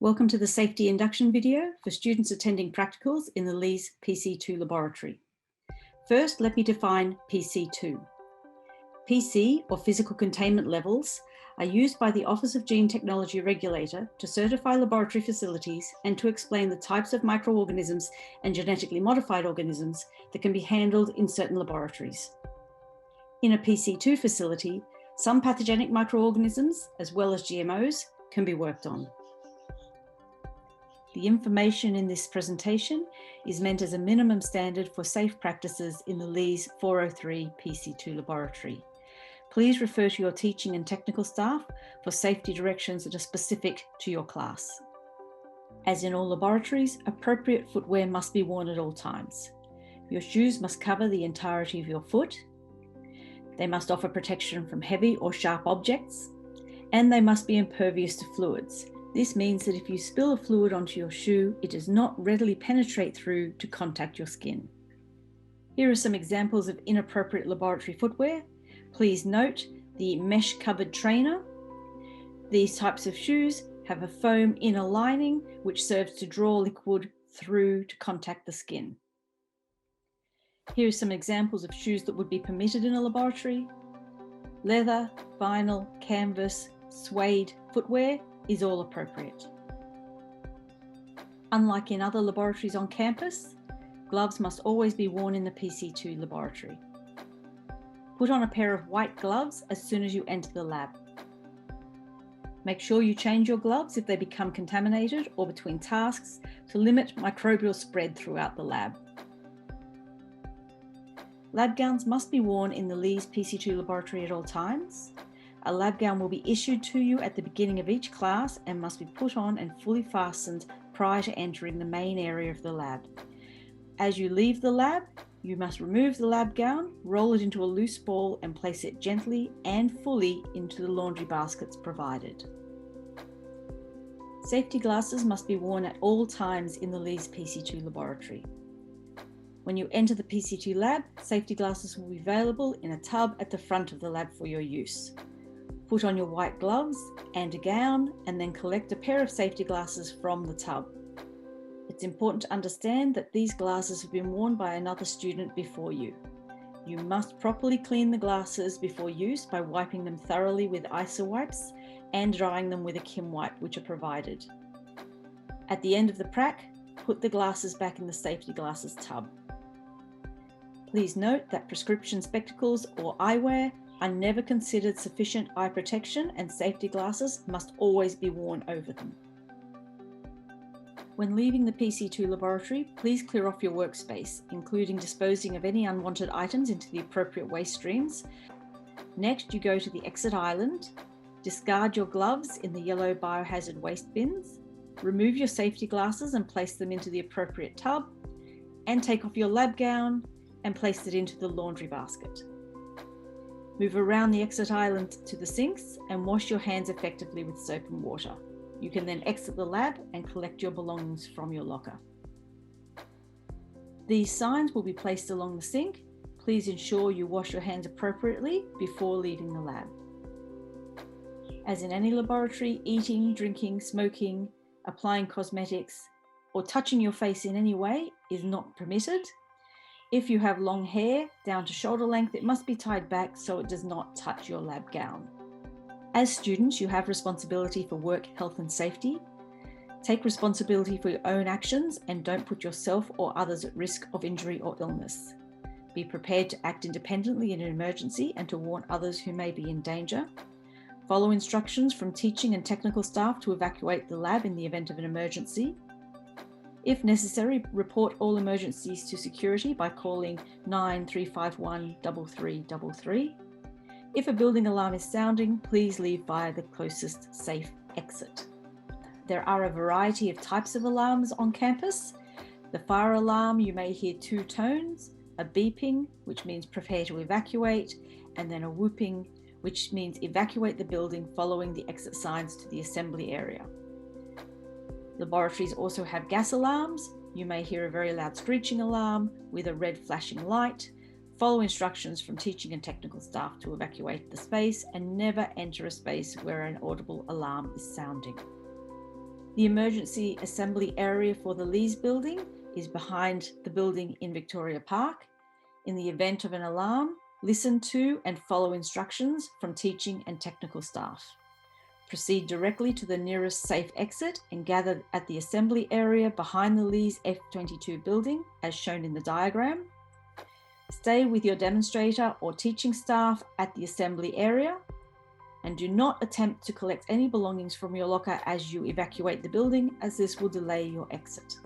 Welcome to the safety induction video for students attending practicals in the LEES PC2 laboratory. First, let me define PC2. PC, or physical containment levels, are used by the Office of Gene Technology Regulator to certify laboratory facilities and to explain the types of microorganisms and genetically modified organisms that can be handled in certain laboratories. In a PC2 facility, some pathogenic microorganisms, as well as GMOs, can be worked on. The information in this presentation is meant as a minimum standard for safe practices in the LEES 403 PC2 laboratory. Please refer to your teaching and technical staff for safety directions that are specific to your class. As in all laboratories, appropriate footwear must be worn at all times. Your shoes must cover the entirety of your foot. They must offer protection from heavy or sharp objects, and they must be impervious to fluids. This means that if you spill a fluid onto your shoe, it does not readily penetrate through to contact your skin. Here are some examples of inappropriate laboratory footwear. Please note the mesh-covered trainer. These types of shoes have a foam inner lining which serves to draw liquid through to contact the skin. Here are some examples of shoes that would be permitted in a laboratory. Leather, vinyl, canvas, suede footwear is all appropriate. Unlike in other laboratories on campus, gloves must always be worn in the PC2 laboratory. Put on a pair of white gloves as soon as you enter the lab. Make sure you change your gloves if they become contaminated or between tasks to limit microbial spread throughout the lab. Lab gowns must be worn in the LEES PC2 laboratory at all times. A lab gown will be issued to you at the beginning of each class and must be put on and fully fastened prior to entering the main area of the lab. As you leave the lab, you must remove the lab gown, roll it into a loose ball and place it gently and fully into the laundry baskets provided. Safety glasses must be worn at all times in the LEES PC2 laboratory. When you enter the PC2 lab, safety glasses will be available in a tub at the front of the lab for your use. Put on your white gloves and a gown and then collect a pair of safety glasses from the tub. It's important to understand that these glasses have been worn by another student before you. You must properly clean the glasses before use by wiping them thoroughly with ISO wipes and drying them with a Kim wipe, which are provided. At the end of the prac, put the glasses back in the safety glasses tub. Please note that prescription spectacles or eyewear are never considered sufficient eye protection and safety glasses must always be worn over them. When leaving the PC2 laboratory, please clear off your workspace, including disposing of any unwanted items into the appropriate waste streams. Next, you go to the exit island, discard your gloves in the yellow biohazard waste bins, remove your safety glasses and place them into the appropriate tub, and take off your lab gown and place it into the laundry basket. Move around the exit island to the sinks and wash your hands effectively with soap and water. You can then exit the lab and collect your belongings from your locker. These signs will be placed along the sink. Please ensure you wash your hands appropriately before leaving the lab. As in any laboratory, eating, drinking, smoking, applying cosmetics, or touching your face in any way is not permitted. If you have long hair down to shoulder length, it must be tied back so it does not touch your lab gown. As students, you have responsibility for work, health and safety. Take responsibility for your own actions and don't put yourself or others at risk of injury or illness. Be prepared to act independently in an emergency and to warn others who may be in danger. Follow instructions from teaching and technical staff to evacuate the lab in the event of an emergency. If necessary, report all emergencies to security by calling 9351 3333. If a building alarm is sounding, please leave via the closest safe exit. There are a variety of types of alarms on campus. The fire alarm, you may hear two tones, a beeping, which means prepare to evacuate, and then a whooping, which means evacuate the building following the exit signs to the assembly area. Laboratories also have gas alarms. You may hear a very loud screeching alarm with a red flashing light. Follow instructions from teaching and technical staff to evacuate the space and never enter a space where an audible alarm is sounding. The emergency assembly area for the LEES building is behind the building in Victoria Park. In the event of an alarm, listen to and follow instructions from teaching and technical staff. Proceed directly to the nearest safe exit and gather at the assembly area behind the LEES F22 building, as shown in the diagram. Stay with your demonstrator or teaching staff at the assembly area, and do not attempt to collect any belongings from your locker as you evacuate the building, as this will delay your exit.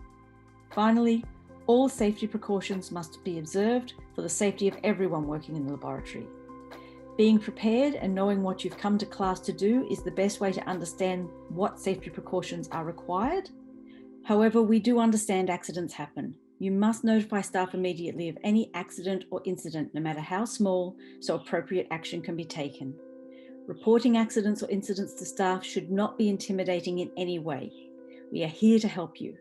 Finally, all safety precautions must be observed for the safety of everyone working in the laboratory. Being prepared and knowing what you've come to class to do is the best way to understand what safety precautions are required. However, we do understand accidents happen. You must notify staff immediately of any accident or incident, no matter how small, so appropriate action can be taken. Reporting accidents or incidents to staff should not be intimidating in any way. We are here to help you.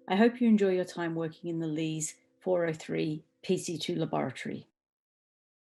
I hope you enjoy your time working in the LEES 403 PC2 laboratory.